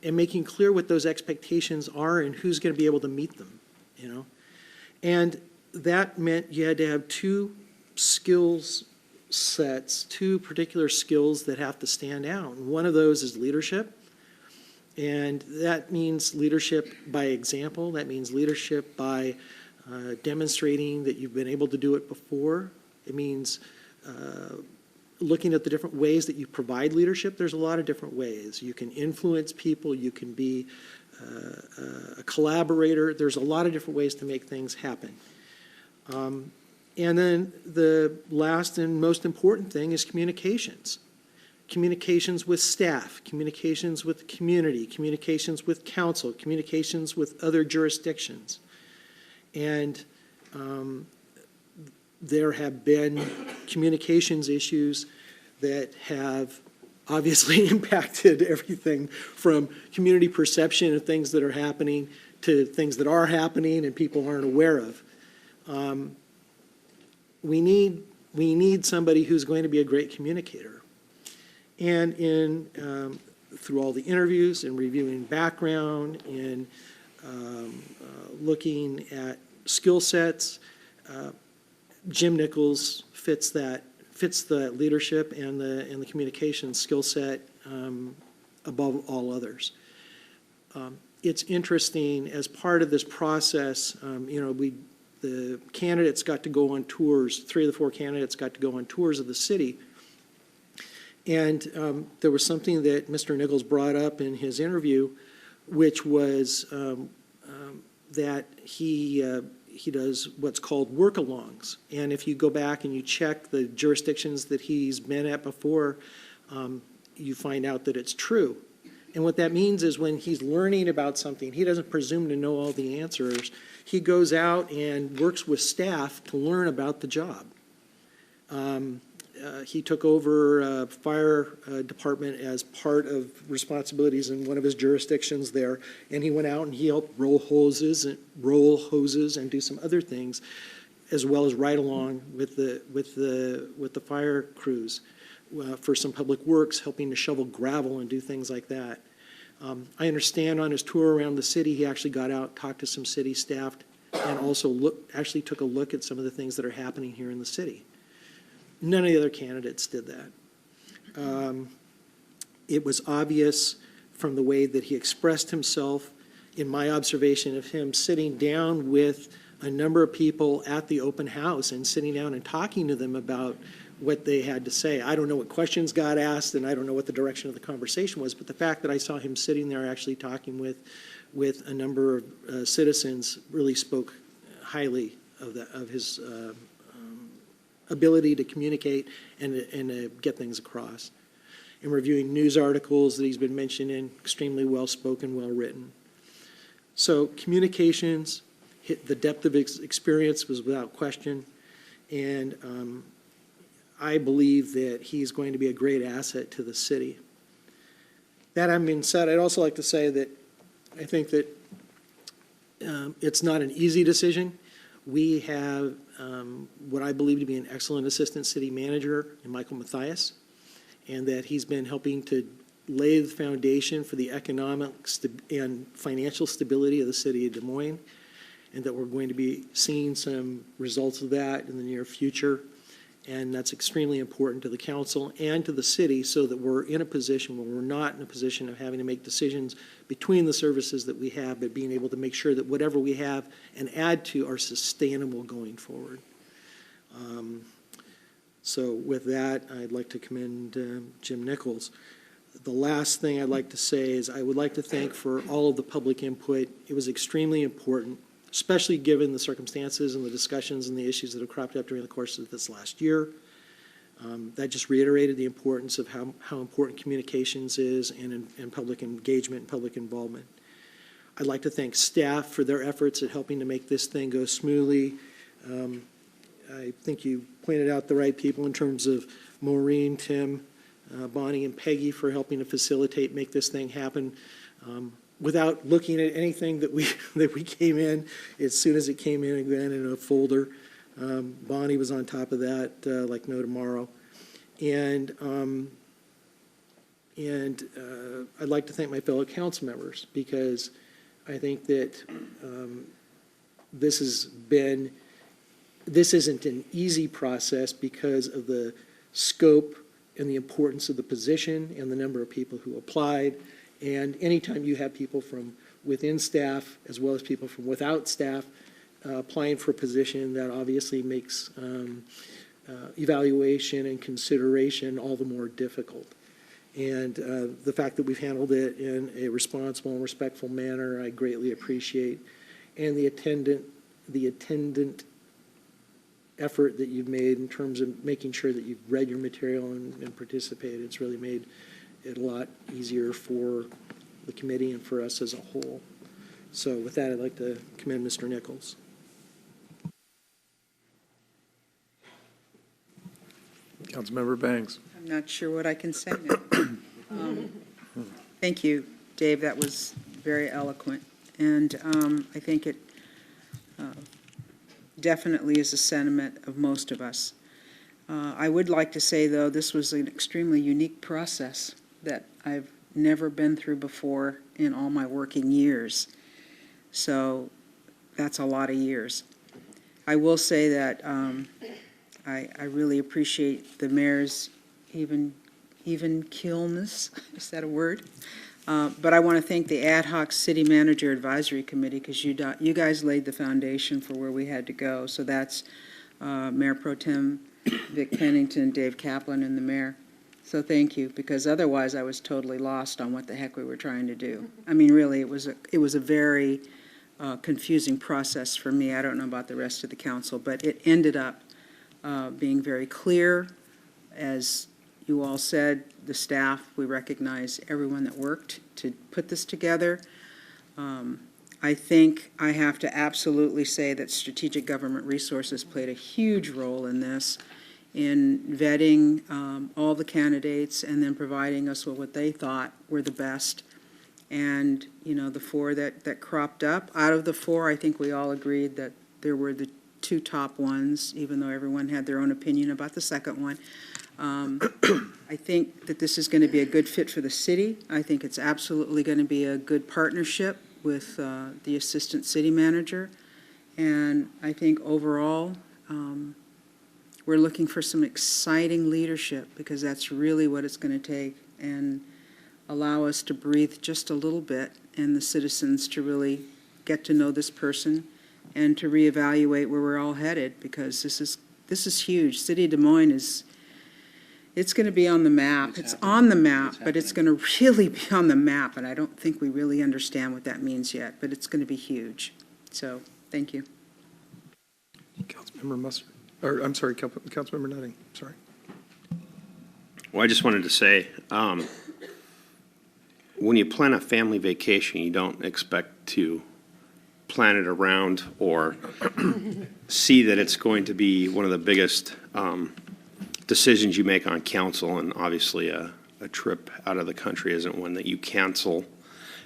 making clear what those expectations are and who's going to be able to meet them, And that meant you had to have 2 skills sets, 2 particular skills that have to stand out. And one of those is leadership. And that means leadership by example. That means leadership by demonstrating that you've been able to do it before. It means looking at the different ways that you provide leadership. There's a lot of different ways. You can influence people. You can be a collaborator. There's a lot of different ways to make things happen. And then the last and most important thing is communications. Communications with staff, communications with the community, communications with council, communications with other jurisdictions. And there have been communications issues that have obviously impacted everything from community perception of things that are happening to things that are happening and people aren't aware of. We need somebody who's going to be a great communicator. And through all the interviews and reviewing background and looking at skill sets, Jim Nichols fits the leadership and the communication skill set above all others. It's interesting, as part of this process, the the candidates got to go on tours, 3 of the 4 candidates got to go on tours of the city. And there was something that Mr. Nichols brought up in his interview, which was that he does what's called work-alongs. And if you go back and you check the jurisdictions that he's been at before, you find out that it's true. And what that means is when he's learning about something, he doesn't presume to know all the answers. He goes out and works with staff to learn about the job. He took over fire department as part of responsibilities in one of his jurisdictions there, and he went out and he helped roll hoses and do some other things, as well as ride along with the fire crews for some public works, helping to shovel gravel and do things like that. I understand on his tour around the city, he actually got out, talked to some city staff, and also actually took a look at some of the things that are happening here in the city. None of the other candidates did that. It was obvious from the way that he expressed himself, in my observation of him sitting down with a number of people at the open house and sitting down and talking to them about what they had to say. I don't know what questions got asked, and I don't know what the direction of the conversation was, but the fact that I saw him sitting there actually talking with a number of citizens really spoke highly of his ability to communicate and get things across. In reviewing news articles that he's been mentioning, extremely well-spoken, well-written. So communications, the depth of his experience was without question, and I believe that he's going to be a great asset to the city. That having been said, I'd also like to say that I think that it's not an easy decision. We have what I believe to be an excellent assistant city manager in Michael Mathias, and that he's been helping to lay the foundation for the economic and financial stability of the city of Des Moines, and that we're going to be seeing some results of that in the near future. And that's extremely important to the council and to the city, so that we're in a position where we're not in a position of having to make decisions between the services that we have, but being able to make sure that whatever we have and add to are sustainable going forward. So with that, I'd like to commend Jim Nichols. The last thing I'd like to say is I would like to thank for all of the public input. It was extremely important, especially given the circumstances and the discussions and the issues that have cropped up during the course of this last year. That just reiterated the importance of how important communications is and public engagement and public involvement. I'd like to thank staff for their efforts at helping to make this thing go smoothly. I think you pointed out the right people in terms of Maureen, Tim, Bonnie, and Peggy for helping to facilitate, make this thing happen. Without looking at anything that we came in, as soon as it came in again in a folder. Bonnie was on top of that like no tomorrow. And I'd like to thank my fellow council members, because I think that this isn't an easy process because of the scope and the importance of the position and the number of people who applied. And anytime you have people from within staff as well as people from without staff applying for a position, that obviously makes evaluation and consideration all the more difficult. And the fact that we've handled it in a responsible and respectful manner, I greatly appreciate. And the attendant effort that you've made in terms of making sure that you've read your material and participated, it's really made it a lot easier for the committee and for us as a whole. So with that, I'd like to commend Mr. Nichols. Councilmember Bangs. I'm not sure what I can say now. Thank you, Dave. That was very eloquent. And I think it definitely is a sentiment of most of us. I would like to say, though, this was an extremely unique process that I've never been through before in all my working years. So that's a lot of years. I will say that I really appreciate the mayor's even keelness, is that a word? But I want to thank the Ad Hoc City Manager Advisory Committee, because you guys laid the foundation for where we had to go. So that's Mayor Pro Tem Vic Pennington, Dave Kaplan, and the mayor. So thank you, because otherwise I was totally lost on what the heck we were trying to do. I mean, really, it was a very confusing process for me. I don't know about the rest of the council, but it ended up being very clear. As you all said, the staff, we recognize everyone that worked to put this together. I think I have to absolutely say that Strategic Government Resources played a huge role in this, in vetting all the candidates and then providing us with what they thought were the best. And, you know, the four that cropped up, out of the four, I think we all agreed that there were the two top ones, even though everyone had their own opinion about the second one. I think that this is going to be a good fit for the city. I think it's absolutely going to be a good partnership with the assistant city manager. And I think overall, we're looking for some exciting leadership, because that's really what it's going to take, and allow us to breathe just a little bit, and the citizens to really get to know this person and to reevaluate where we're all headed, because this is huge. City of Des Moines it's going to be on the map. It's on the map, but it's going to really be on the map, and I don't think we really understand what that means yet, but it's going to be huge. So, thank you. Councilmember Musser, or I'm sorry, Councilmember Nutting, sorry. Well, I just wanted to say, when you plan a family vacation, you don't expect to plan it around or see that it's going to be one of the biggest decisions you make on council, and obviously a trip out of the country isn't one that you cancel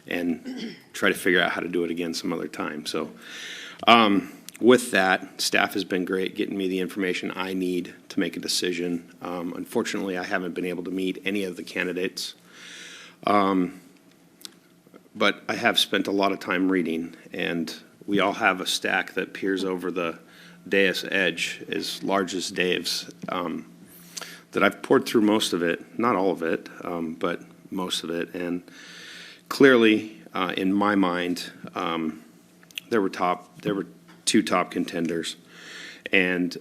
and try to figure out how to do it again some other time. So with that, staff has been great getting me the information I need to make a decision. Unfortunately, I haven't been able to meet any of the candidates, but I have spent a lot of time reading, and we all have a stack that peers over the dais edge as large as Dave's. That I've poured through most of it, not all of it, but most of it. And clearly, in my mind, there were two top contenders, and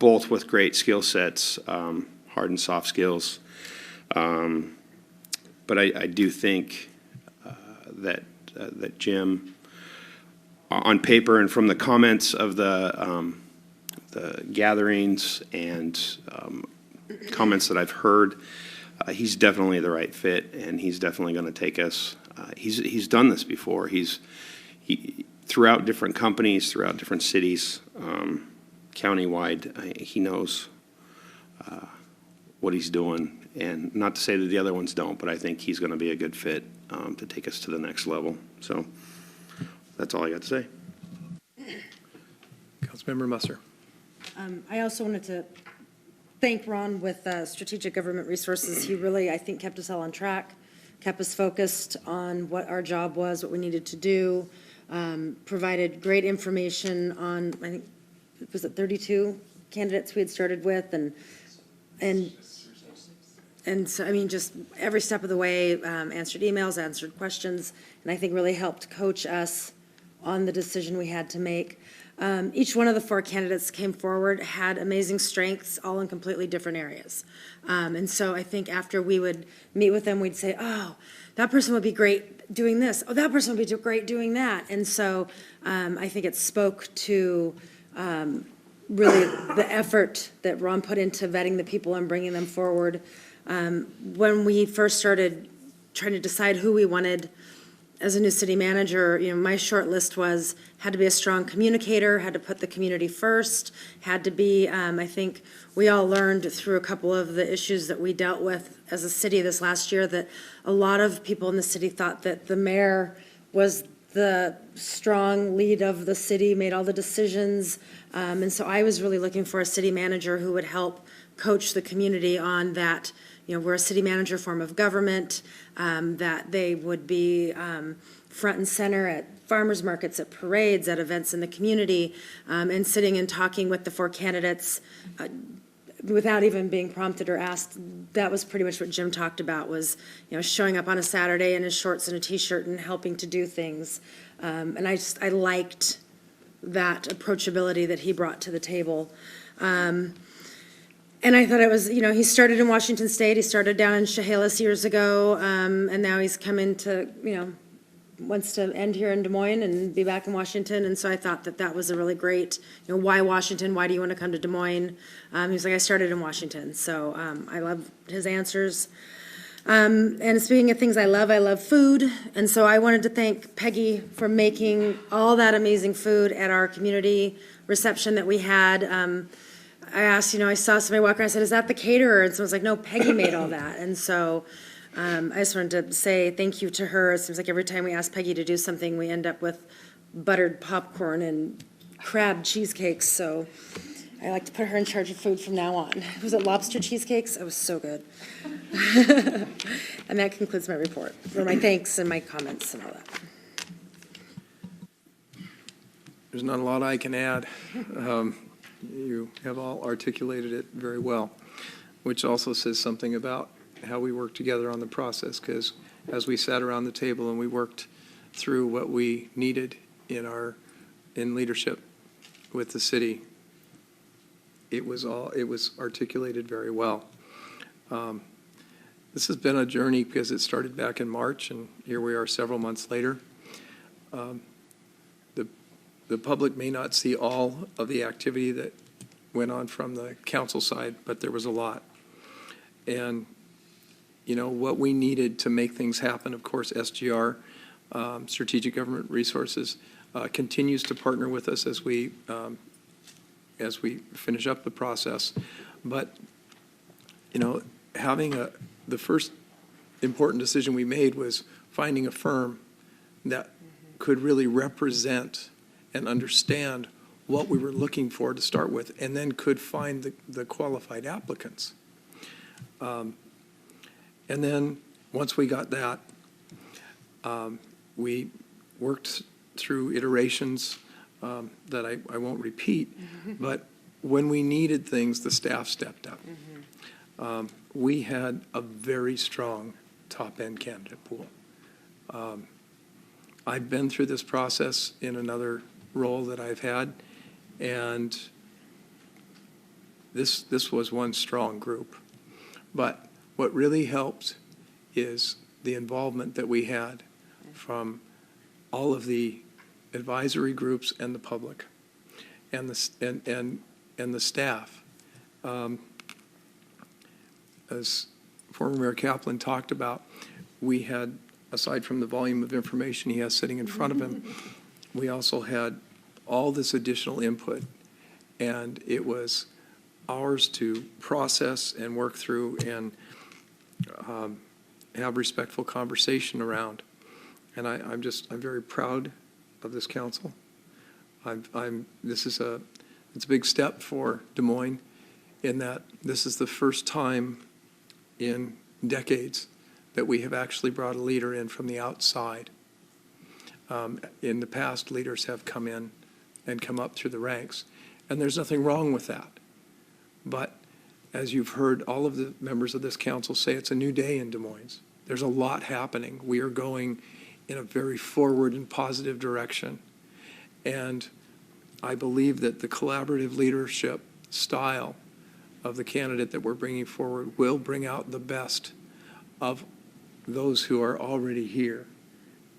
both with great skill sets, hard and soft skills. But I do think that Jim, on paper and from the comments of the gatherings and comments that I've heard, he's definitely the right fit, and he's definitely going to take us. He's done this before. He throughout different companies, throughout different cities, countywide. He knows what he's doing, and not to say that the other ones don't, but I think he's going to be a good fit to take us to the next level. So that's all I got to say. Councilmember Musser. I also wanted to thank Ron with Strategic Government Resources. He really, I think, kept us all on track, kept us focused on what our job was, what we needed to do, provided great information on, I think, was it 32 candidates we had started with, and so, I mean, just every step of the way, answered emails, answered questions, and I think really helped coach us on the decision we had to make. Each one of the four candidates came forward, had amazing strengths, all in completely different areas. And so I think after we would meet with them, we'd say, oh, that person would be great doing this. Oh, that person would be great doing that. And so I think it spoke to really the effort that Ron put into vetting the people and bringing them forward. When we first started trying to decide who we wanted as a new city manager, you know, my short list had to be a strong communicator, had to put the community first, had to be, I think we all learned through a couple of the issues that we dealt with as a city this last year that a lot of people in the city thought that the mayor was the strong lead of the city, made all the decisions. And so I was really looking for a city manager who would help coach the community on that. You know, we're a city manager form of government, that they would be front and center at farmers markets, at parades, at events in the community, and sitting and talking with the four candidates, without even being prompted or asked, that was pretty much what Jim talked about, was, showing up on a Saturday in his shorts and a T-shirt and helping to do things. And I liked that approachability that he brought to the table. And I thought it was, he started in Washington State, he started down in Chehalis years ago, and now he's come into, wants to end here in Des Moines and be back in Washington. And so I thought that was a really great, why Washington? Why do you want to come to Des Moines? He was like, I started in Washington. So I love his answers. And speaking of things I love food. And so I wanted to thank Peggy for making all that amazing food at our community reception that we had. I asked, I saw somebody walk around, I said, is that the caterer? And someone was like, no, Peggy made all that. And so I just wanted to say thank you to her. It seems like every time we ask Peggy to do something, we end up with buttered popcorn and crab cheesecakes. So I like to put her in charge of food from now on. Was it lobster cheesecakes? It was so good. And that concludes my report, or my thanks and my comments and all that. There's not a lot I can add. You have all articulated it very well, which also says something about how we work together on the process, because as we sat around the table and we worked through what we needed in leadership with the city, it was articulated very well. This has been a journey because it started back in March, and here we are several months later. The public may not see all of the activity that went on from the council side, but there was a lot. And what we needed to make things happen, of course, SGR, Strategic Government Resources, continues to partner with us as we finish up the process. But, having the first important decision we made was finding a firm that could really represent and understand what we were looking for to start with, and then could find the qualified applicants. And then, once we got that, we worked through iterations that I won't repeat, but when we needed things, the staff stepped up. We had a very strong top-end candidate pool. I've been through this process in another role that I've had, and this was one strong group. But what really helped is the involvement that we had from all of the advisory groups and the public and the staff. As former Mayor Kaplan talked about, we had, aside from the volume of information he has sitting in front of him, we also had all this additional input, and it was ours to process and work through and have respectful conversation around. And I'm very proud of this council. It's a big step for Des Moines, in that this is the first time in decades that we have actually brought a leader in from the outside. In the past, leaders have come in and come up through the ranks, and there's nothing wrong with that. But as you've heard all of the members of this council say, it's a new day in Des Moines. There's a lot happening. We are going in a very forward and positive direction. And I believe that the collaborative leadership style of the candidate that we're bringing forward will bring out the best of those who are already here.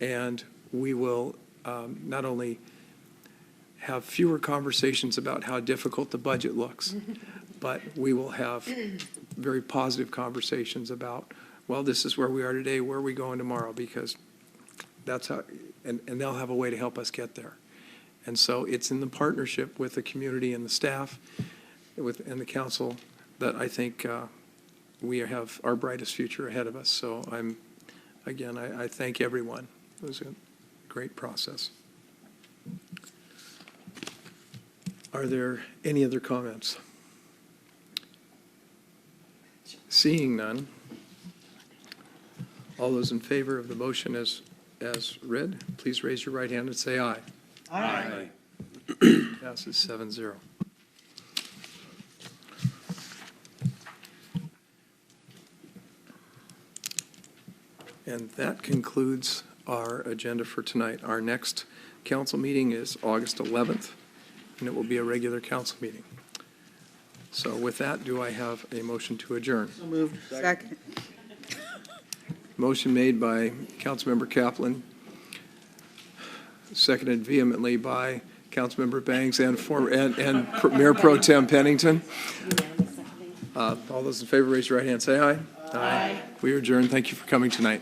And we will not only have fewer conversations about how difficult the budget looks, but we will have very positive conversations about, well, this is where we are today, where are we going tomorrow, because that's how, and they'll have a way to help us get there. And so it's in the partnership with the community and the staff and the council that I think we have our brightest future ahead of us. So I thank everyone. It was a great process. Are there any other comments? Seeing none, all those in favor of the motion as read, please raise your right hand and say aye. Aye. Passes 7-0. And that concludes our agenda for tonight. Our next council meeting is August 11th, and it will be a regular council meeting. So with that, do I have a motion to adjourn? So moved. Second. Motion made by Councilmember Kaplan, seconded vehemently by Councilmember Bangs and Mayor Pro Tem Pennington. All those in favor, raise your right hand, say aye. Aye. We are adjourned. Thank you for coming tonight.